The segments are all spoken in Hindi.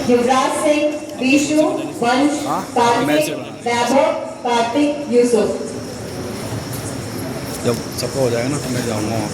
युवराज सिंह, विष्णु, वंश, कार्तिक, वैभव, कार्तिक, यूसुफ। जब सबका हो जाएगा ना तो मैं जाऊँगा वहाँ।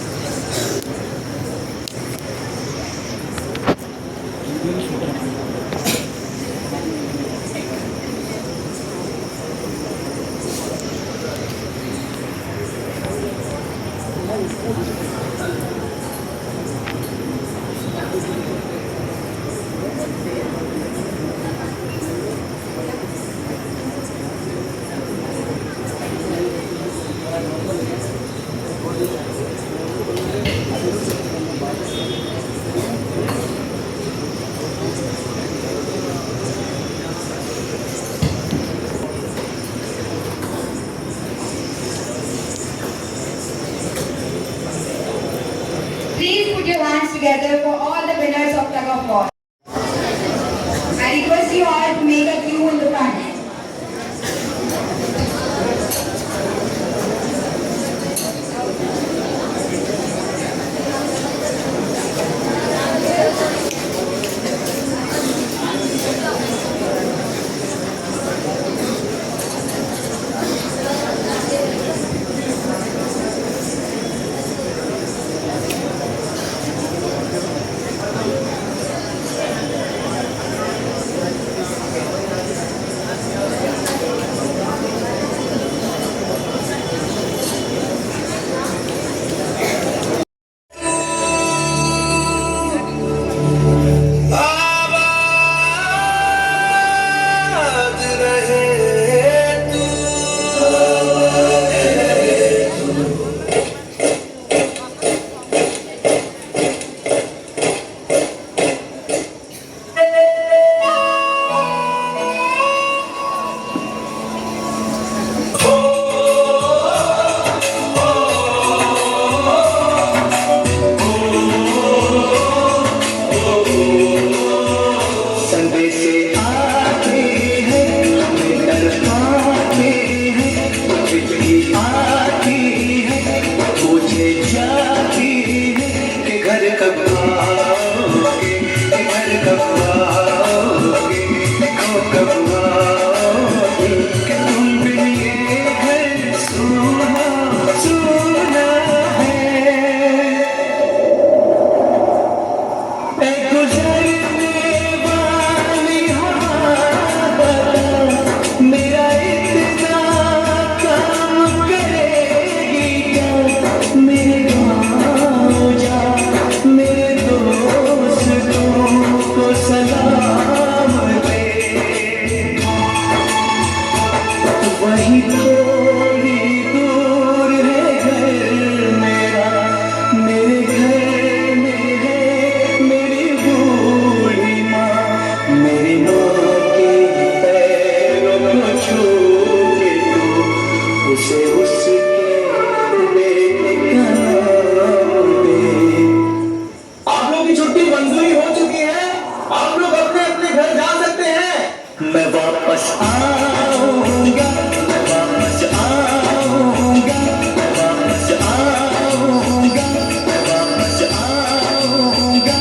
Please put your hands together for all the winners of Tug of War. I request you all to make a queue in the front. मैं वापस आऊंगा, मैं वापस आऊंगा, मैं वापस आऊंगा, मैं वापस आऊंगा।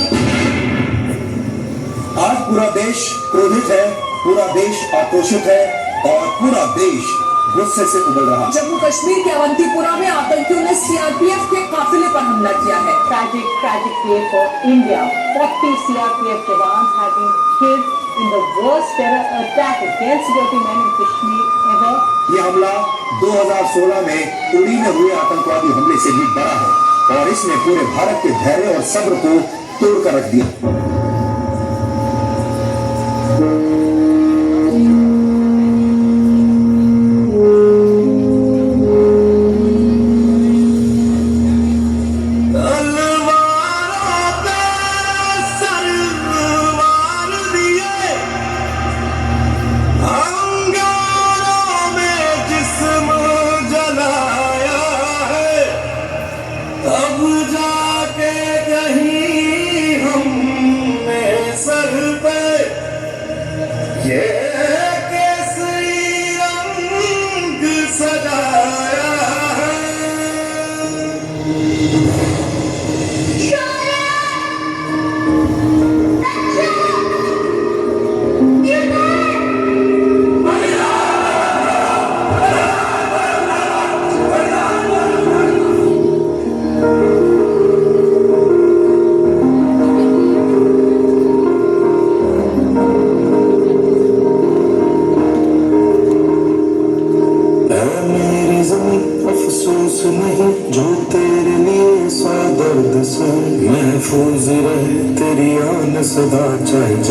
आज पूरा देश क्रोधित है, पूरा देश आक्रोशित है और पूरा देश गुस्से से उबल रहा है। जम्मू कश्मीर के अवंतीपुरा में आतंकियों ने सीआरपीएफ के काफिले पर हमला किया है। Tragic day for India. 40 CRPF jawans have been killed in the worst terror attack against security men in Kashmir ever. ये हमला 2016 में उड़ी में हुए आतंकवादी हमले से भी बड़ा है और इसने पूरे भारत के धैर्य और सब्र को तोड़कर रख दिया।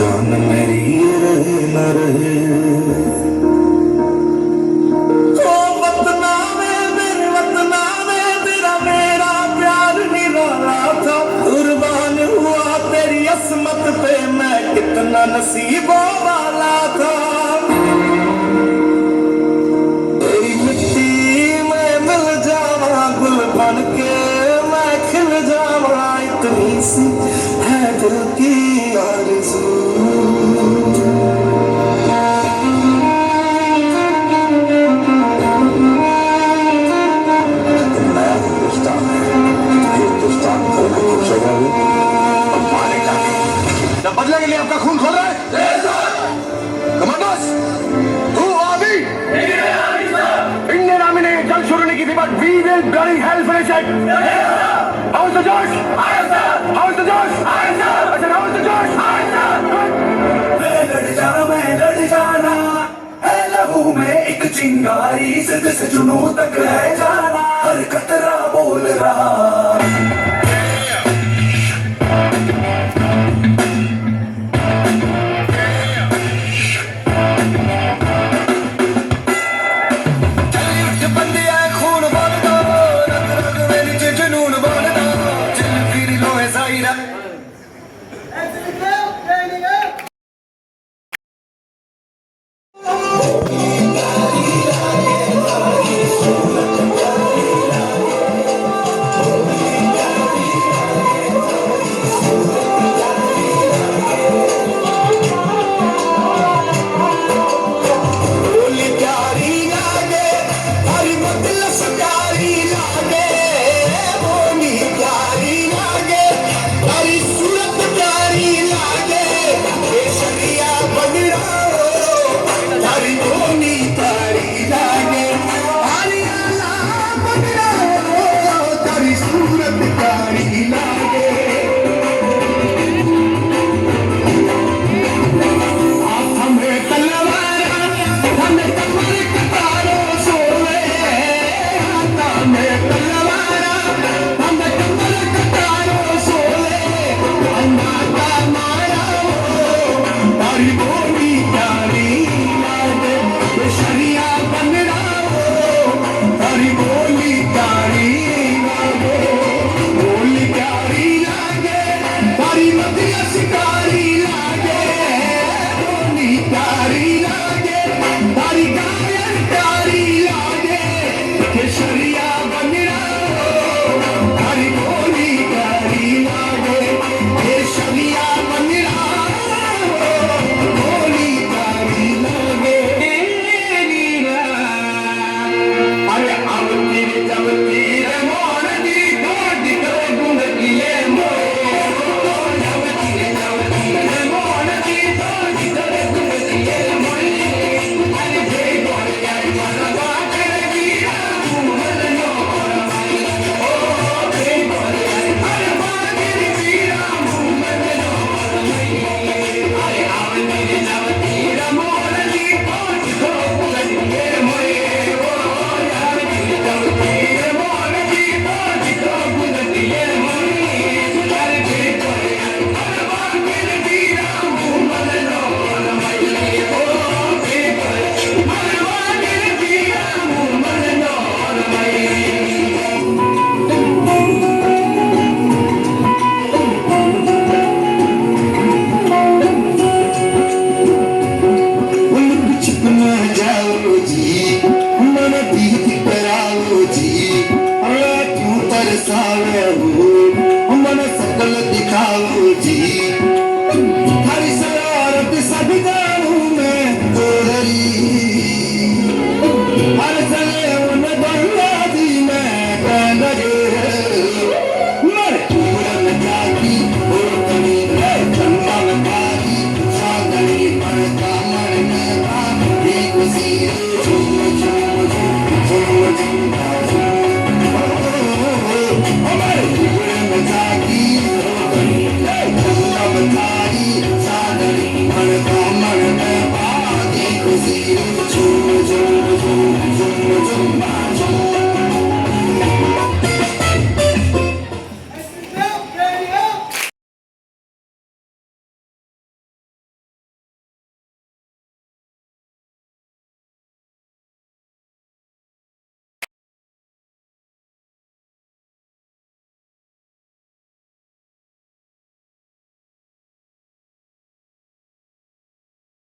जान मेरी ये रहे न रहे। ओ वतना में मेरे वतना में तेरा मेरा प्यार निराला था, कुर्बान हुआ तेरी असमत पे मैं कितना नसीबों वाला था। तेरी मिट्टी में मिल जावा गुल बन के मैं खिल जावा, इतनी सी है दिल की आरज़ू। नया हिंदुस्तान है, हिंदुस्तान को पूछेगा भी और मारेगा भी। जब बदले के लिए आपका खून खोल रहा है commandos, who are we? Indian army ने जंग शुरू नहीं की थी, but we will bloody hell finish it. How is the Josh? How is the Josh? I said, how is the Josh? मैं लड़ जाना है लहू में एक चिंगारी, जिद से जुनून तक है जाना, हर कतरा बोल रहा।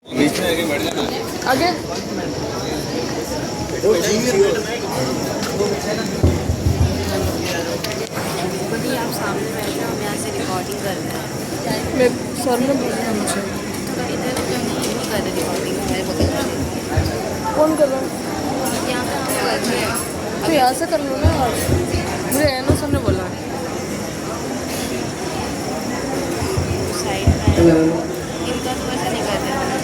बीच में आके बैठ जाना। आगे अभी आप सामने बैठे हो, हम यहाँ से रिकॉर्डिंग कर रहे हैं। मैं सर ने बोला मुझे। थोड़ा इधर उधर नहीं कर रहे रिकॉर्डिंग, मेरे बगल से कौन कर रहा है? यहाँ पे हम कर रहे हैं। तो यहाँ से कर लो ना आप। मुझे एनो सर ने बोला। साइड में इनका तो वैसे नहीं कर रहे हैं।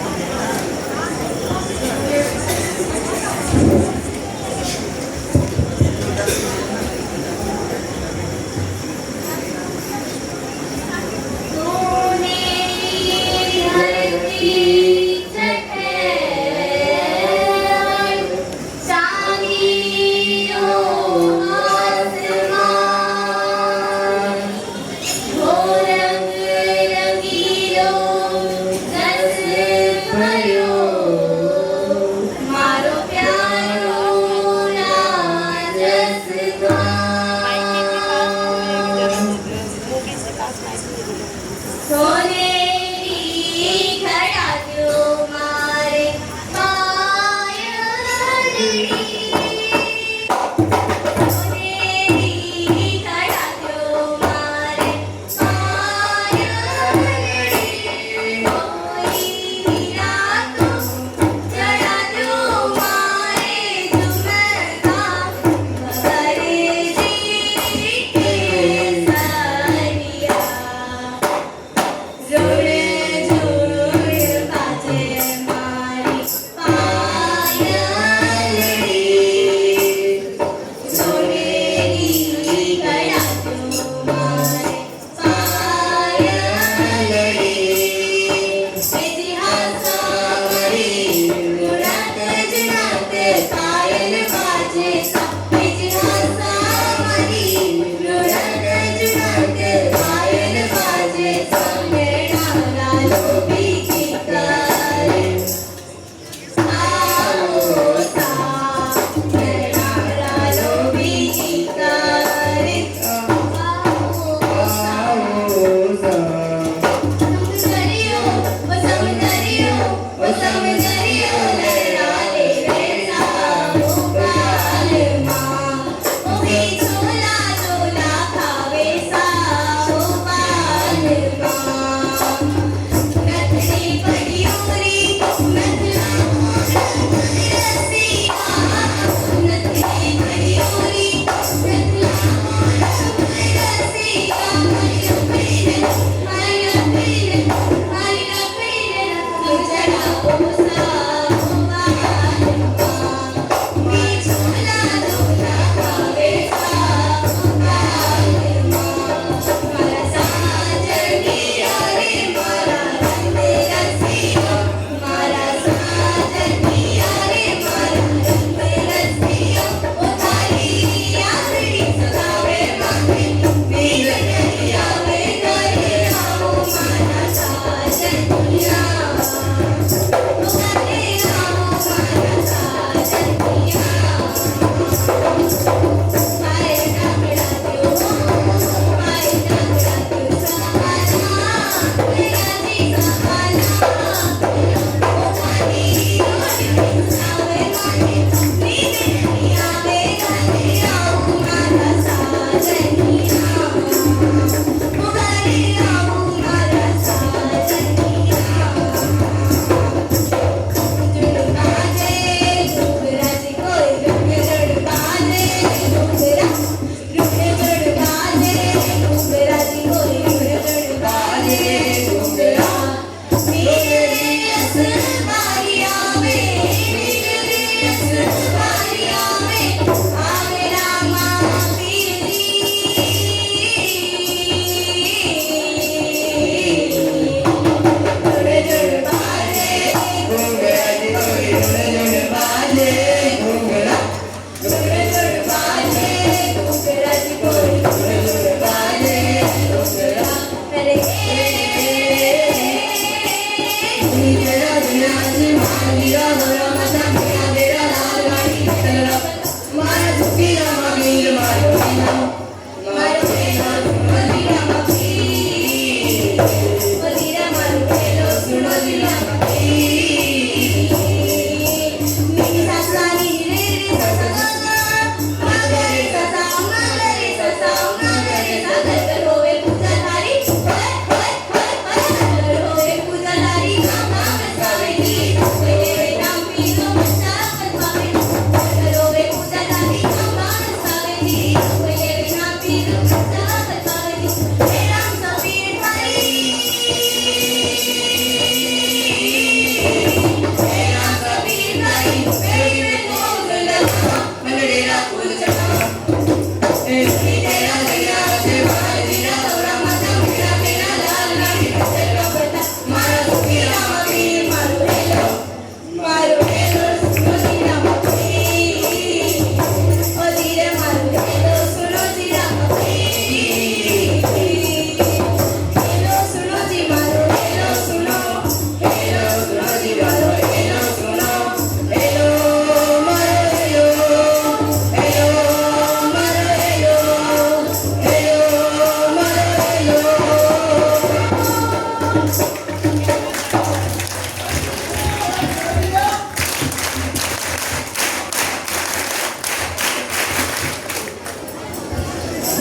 Madina,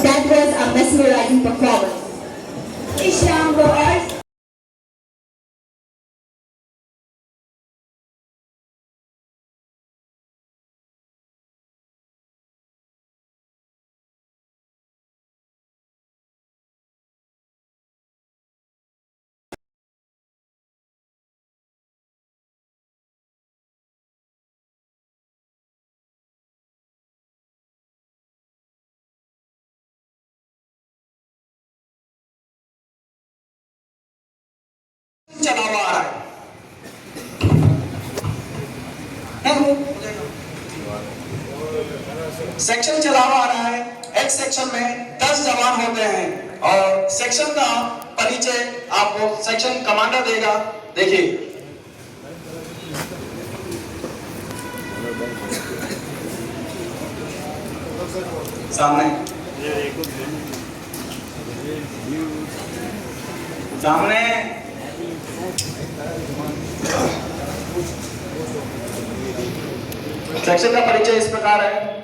That was a mesmerizing performance. Isham Roars. चला हुआ आ रहा है। सेक्शन चला हुआ आ रहा है। एक सेक्शन में 10 जवान होते हैं और सेक्शन का परिचय आपको सेक्शन कमांडर देगा। देखिए सामने सामने सेक्शन का परिचय इस प्रकार है।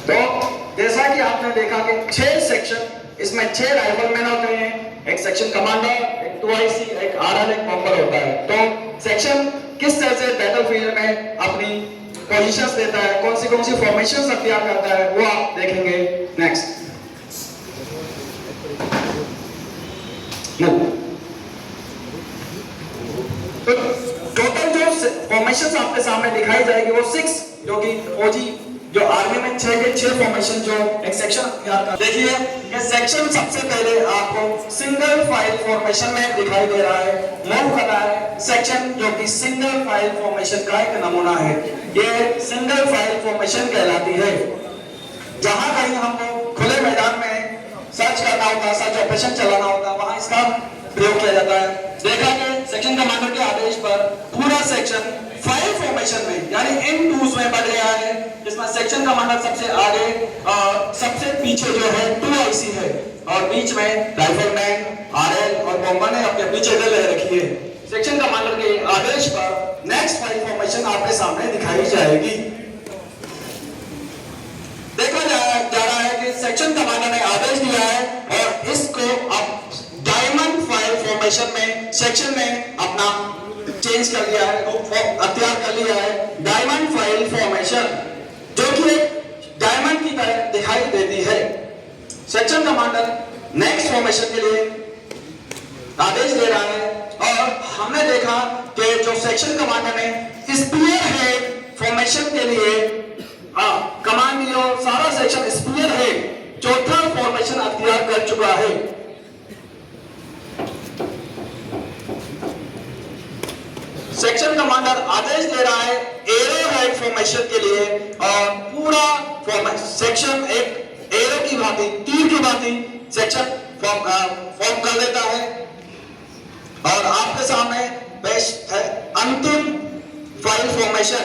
तो जैसा कि आपने देखा कि 6 सेक्शन, इसमें 6 राइफलमैन होते हैं, एक सेक्शन कमांडर, एक 2IC, एक RL, एक बॉम्बर होता है। तो सेक्शन किस तरह से बैटलफील्ड में अपनी पोजीशंस देता है, कौन सी फॉर्मेशंस अख्तियार करता है, वो आप देखेंगे नेक्स्ट। तो टोटल जो फॉर्मेशंस आपके सामने दिखाई जाएगी वो 6, जो कि फौजी जो आर्मी में 6 के 6 फॉर्मेशन जो एक सेक्शन अख्तियार करता है। देखिए ये सेक्शन सबसे पहले आपको सिंगल फाइल फॉर्मेशन में दिखाई दे रहा है, मूव कर रहा है। सेक्शन जो कि सिंगल फाइल फॉर्मेशन का एक नमूना है, ये सिंगल फाइल फॉर्मेशन कहलाती है। जहां कहीं हमको खुले मैदान में सर्च करना होता है, सर्च ऑपरेशन चलाना होता है, वहां इसका प्रयोग किया जाता है। देखा कि सेक्शन कमांडर के आदेश पर पूरा सेक्शन फाइल फॉर्मेशन में यानी इन टूज में बढ़ गया है, जिसमें सेक्शन कमांडर सबसे आगे और सबसे पीछे जो है 2IC है और बीच में राइफलमैन, RL और बॉम्बर ने अपने पीछे जगह ले रखी है। सेक्शन कमांडर के आदेश पर नेक्स्ट फाइल फॉर्मेशन आपके सामने दिखाई जाएगी। देखा जा रहा है कि सेक्शन कमांडर ने आदेश दिया है और इसको अब डायमंड फाइल फॉर्मेशन में सेक्शन में अपना चेंज कर लिया है, अख्तियार कर लिया है। डायमंड फाइल फॉर्मेशन जो कि डायमंड की तरह दिखाई देती है। सेक्शन कमांडर नेक्स्ट फॉर्मेशन के लिए आदेश दे रहा है और हमने देखा कि जो सेक्शन कमांडर ने स्पीयर हेड फॉर्मेशन के लिए कमांड दी और सारा सेक्शन स्पीयर हेड चौथा फॉर्मेशन अख्तियार कर चुका है। सेक्शन कमांडर आदेश दे रहा है एरो हेड फॉर्मेशन के लिए और पूरा सेक्शन एक एरो की भांति, तीर की भांति सेक्शन फॉर्म कर देता है। और आपके सामने पेश है अंतिम फाइल फॉर्मेशन।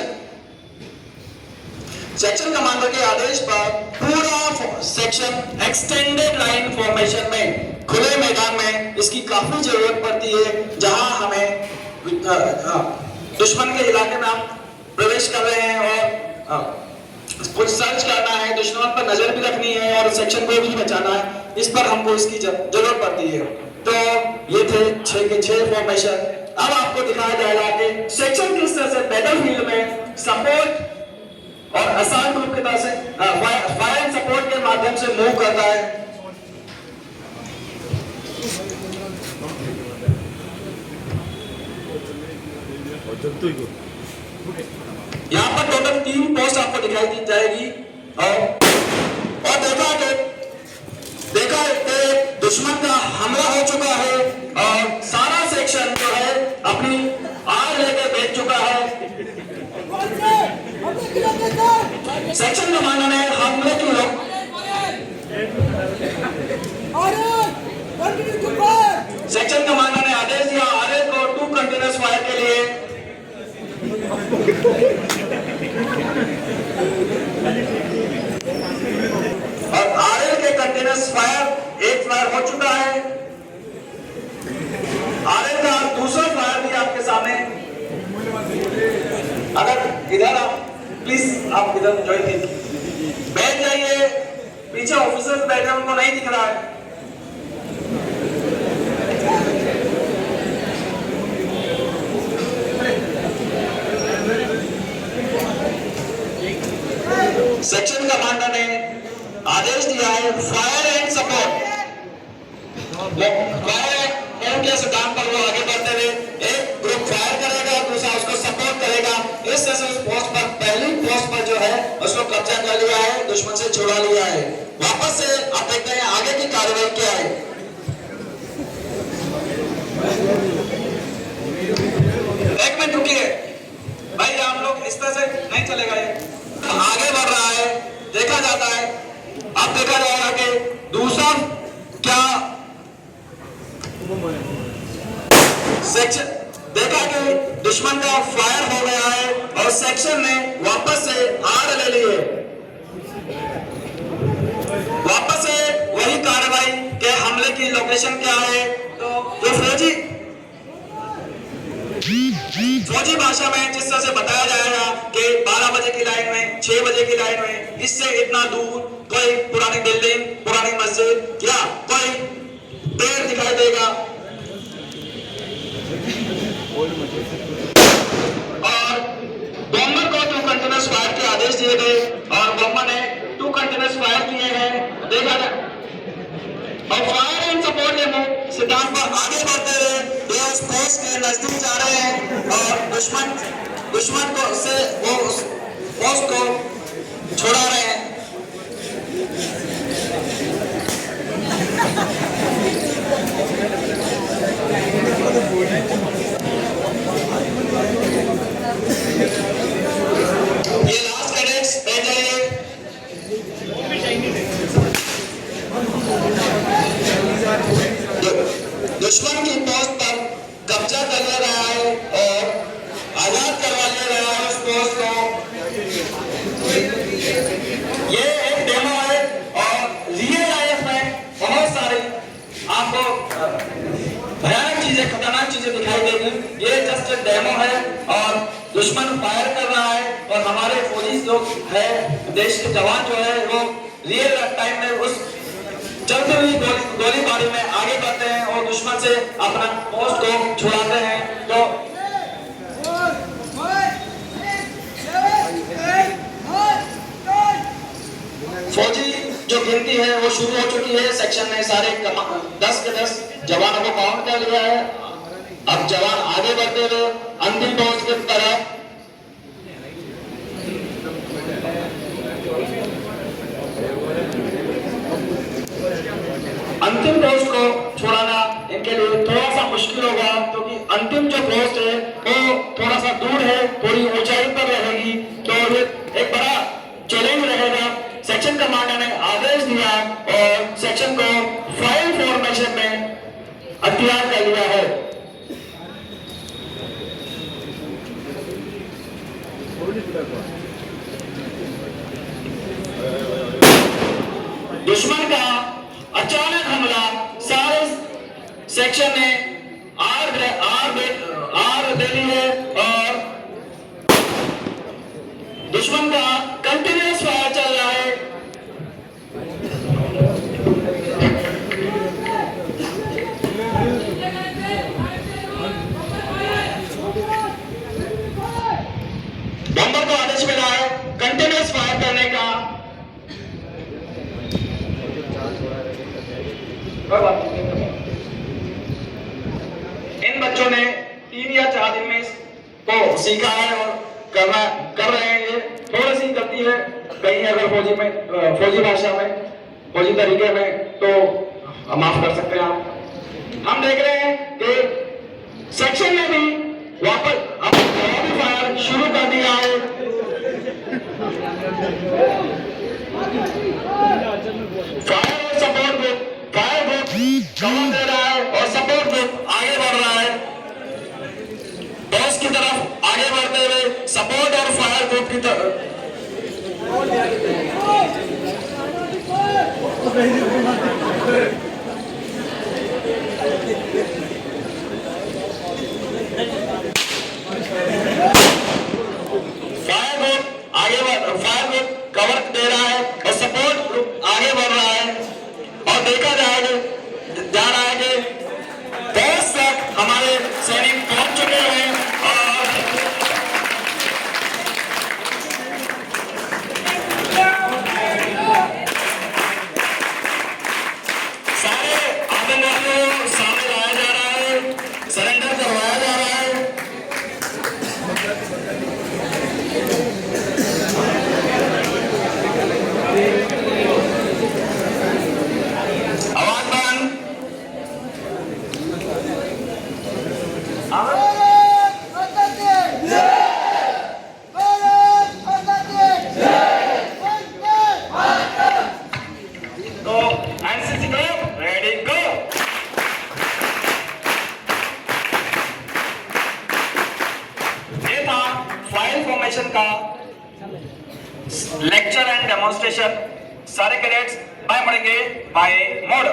सेक्शन कमांडर के आदेश पर पूरा सेक्शन एक्सटेंडेड लाइन फॉर्मेशन में खुले मैदान में इसकी काफी जरूरत पड़ती है, जहां हमें दुश्मन के इलाके में हम प्रवेश कर रहे हैं और कुछ सर्च करना है, दुश्मन पर नजर भी रखनी है और सेक्शन को भी बचाना है। इस पर हमको इसकी जरूरत पड़ती है। तो ये थे 6 के 6 फॉर्मेशन। अब आपको दिखाया जाएगा कि सेक्शन किस तरह से बैटलफील्ड में सपोर्ट और असॉल्ट ग्रुप की तरह से फायर एंड सपोर्ट के माध्यम से मूव करता है। यहाँ पर टोटल 3 पोस्ट आपको दिखाई दी जाएगी और देखा कि दुश्मन का हमला हो चुका है और सारा सेक्शन जो है अपनी आग लेकर बैठ चुका है। सेक्शन कमांडर ने हमले की सेक्शन कमांडर ने आदेश दिया आरएल को 2 कंटिन्यूअस फायर के लिए। और आरएल के कंटिन्यूअस फायर एक फायर हो चुका है। आरएल का दूसरा फायर भी आपके सामने। अगर इधर आप प्लीज आप इधर ज्वाइन कीजिए, बैठ जाइए। पीछे ऑफिसर्स बैठे हैं, उनको नहीं दिख रहा है। सेक्शन कमांडर ने आदेश दिया है fire and support. Fire and के सिद्धांत पर वो आगे बढ़ते हुए एक ग्रुप फायर करेगा, दूसरा उसको सपोर्ट करेगा। इस तरह से उस पोस्ट पर पहली पोस्ट पर जो है उसको कब्जा कर लिया है, दुश्मन से छुड़ा लिया है। वापस से आप देखते हैं आगे की कार्रवाई क्या है। एक मिनट रुकिए भाई, हम लोग इस तरह से नहीं चलेगा। ये आगे बढ़ रहा है, देखा जाता है। अब देखा जाएगा कि दूसरा क्या सेक्शन देखा कि दुश्मन का फायर हो गया है और सेक्शन ने वापस से आड़ ले लिए। वापस से वही कार्रवाई के हमले की लोकेशन क्या है, तो जो फौजी भाषा में जिस तरह से बताया जाएगा कि 12 बजे की लाइन में, 6 बजे की लाइन में, इससे इतना दूर कोई पुरानी बिल्डिंग, पुरानी मस्जिद या कोई पेड़ दिखाई देगा। और बॉम्बर को 2 कंटिन्यूअस फायर के आदेश दिए गए और बॉम्बर ने 2 कंटिन्यूअस फायर किए हैं। देखा जाए और फायर एंड सपोर्ट के सिद्धांत पर आगे बढ़ते हुए ये उस पोस्ट के नजदीक जा रहे हैं और दुश्मन को से वो उस पोस्ट को छोड़ा रहे हैं। ये लास्ट कैडेट्स बैठ जाइए। दुश्मन की पोस्ट पर कब्जा कर ले रहा है और आजाद करवा ले रहा है उस पोस्ट को। ये एक डेमो है और रियल लाइफ में बहुत सारी आपको भयानक चीजें, खतरनाक चीजें दिखाई देगी। ये जस्ट एक डेमो है और दुश्मन फायर कर रहा है और हमारे फौजी लोग है, देश के जवान जो है वो रियल टाइम में उस चलती हुई गोलीबारी में आगे बढ़ते हैं और दुश्मन से अपना पोस्ट को छुड़ाते हैं। तो फौजी जो गिनती है वो शुरू हो चुकी है। सेक्शन ने सारे 10 के 10 जवानों को काउंट कर लिया है। अब जवान आगे बढ़ते हुए अंतिम पोस्ट की तरफ अंतिम पोस्ट को छोड़ाना इनके लिए थोड़ा सा मुश्किल होगा, क्योंकि अंतिम जो पोस्ट है वो थोड़ा सा दूर है, थोड़ी ऊंचाई पर रहेगी, तो एक बड़ा चैलेंज रहेगा। सेक्शन कमांडर ने आदेश दिया और सेक्शन को फाइल फॉर्मेशन में तैयार कर लिया है। दुश्मन का अचानक हमला सारे सेक्शन ने आर दे ली है और दुश्मन का कंटिन्यूअस फायर चल रहा है। बम्बर को आदेश मिला है कंटिन्यूअस फायर करने का। इन बच्चों ने 3 या 4 दिन में तो सीखा है और कर रहे हैं। ये थोड़ी सी गलती है कहीं अगर फौजी भाषा में, फौजी तरीके में, तो माफ कर सकते हैं आप। हम देख रहे हैं कि सेक्शन ने भी वापस अब फायर शुरू कर दिया है। फायर और support group, fire group cover दे रहा है और सपोर्ट ग्रुप आगे बढ़ रहा है। बॉस की तरफ आगे बढ़ते हुए सपोर्ट और फायर ग्रुप की तरफ फायर ग्रुप कवर दे रहा है और सपोर्ट ग्रुप आगे बढ़ रहा है। और देखा जा रहा है कि बॉस तक हमारे सैनिक पहुंच चुके हैं और सारे आतंकवादियों को सामने लाया जा रहा है, सरेंडर करवाया जा रहा है। आवाज बंद। तो एनसीसी को रेडी गो। ये था फाइल फॉर्मेशन का लेक्चर एंड डेमोन्स्ट्रेशन। सारे कैडेट्स बाय पढ़ेंगे बाय मोड।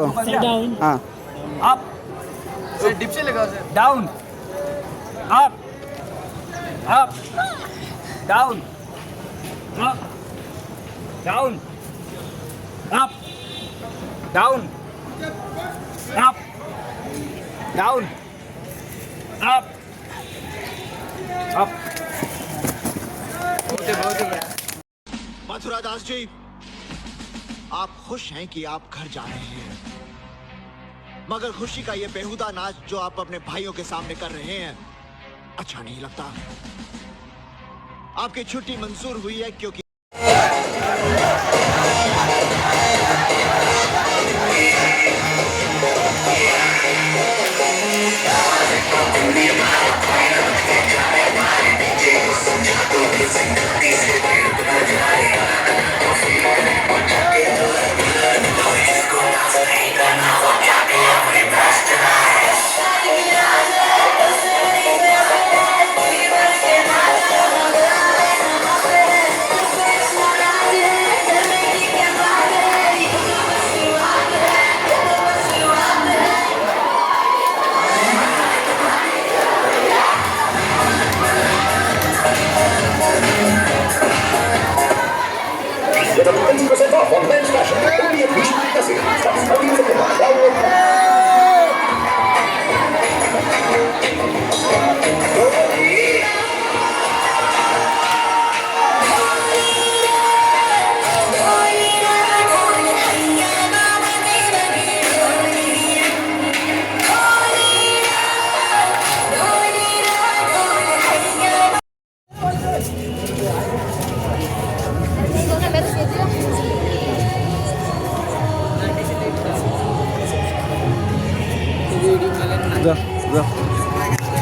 डाउन हाँ अप डिप से लगा sir down up up down up down up down up down up up Mathura Das ji, आप खुश हैं कि आप घर जा रहे हैं, मगर खुशी का ये बेहुदा नाच जो आप अपने भाइयों के सामने कर रहे हैं अच्छा नहीं लगता। आपकी छुट्टी मंजूर हुई है क्योंकि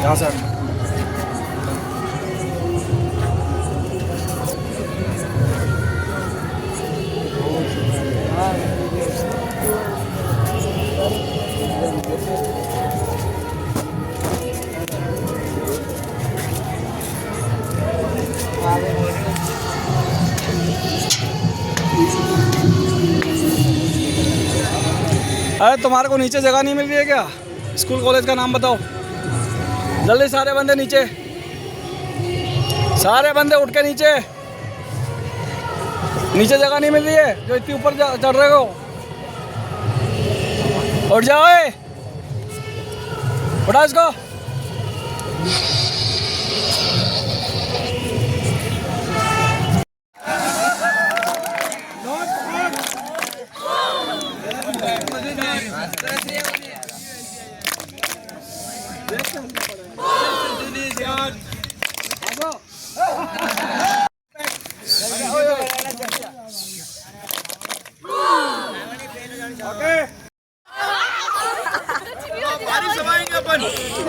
यहाँ से अरे तुम्हारे को नीचे जगह नहीं मिल रही है क्या? स्कूल कॉलेज का नाम बताओ जल्दी। सारे बंदे नीचे, सारे बंदे उठ के नीचे। नीचे जगह नहीं मिल रही है जो इतनी ऊपर चढ़ रहे हो। उठ जाओ, उठा इसको।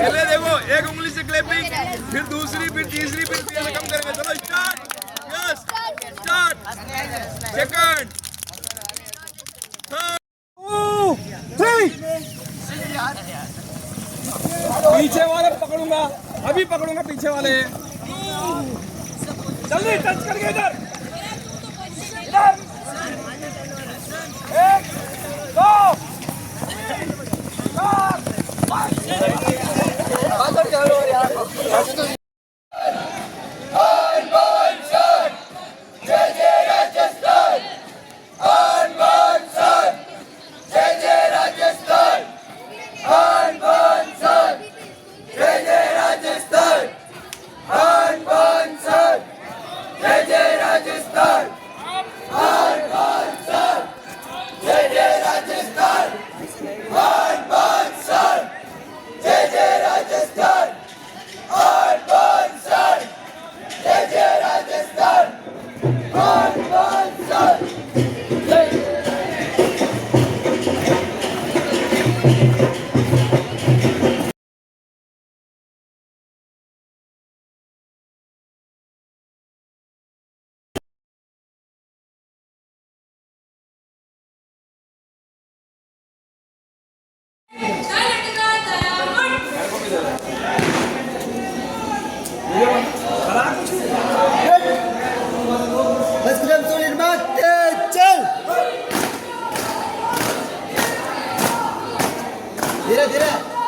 पहले देखो, एक उंगली से क्लैपिंग, फिर दूसरी, फिर तीसरी, फिर ऐसे कम करेंगे। चलो start, yes start, second, third, 3। पीछे वाले पकड़ूंगा, अभी पकड़ूंगा पीछे वाले। जल्दी टच करके इधर, 1 2 4 राजस्थान दे रहा है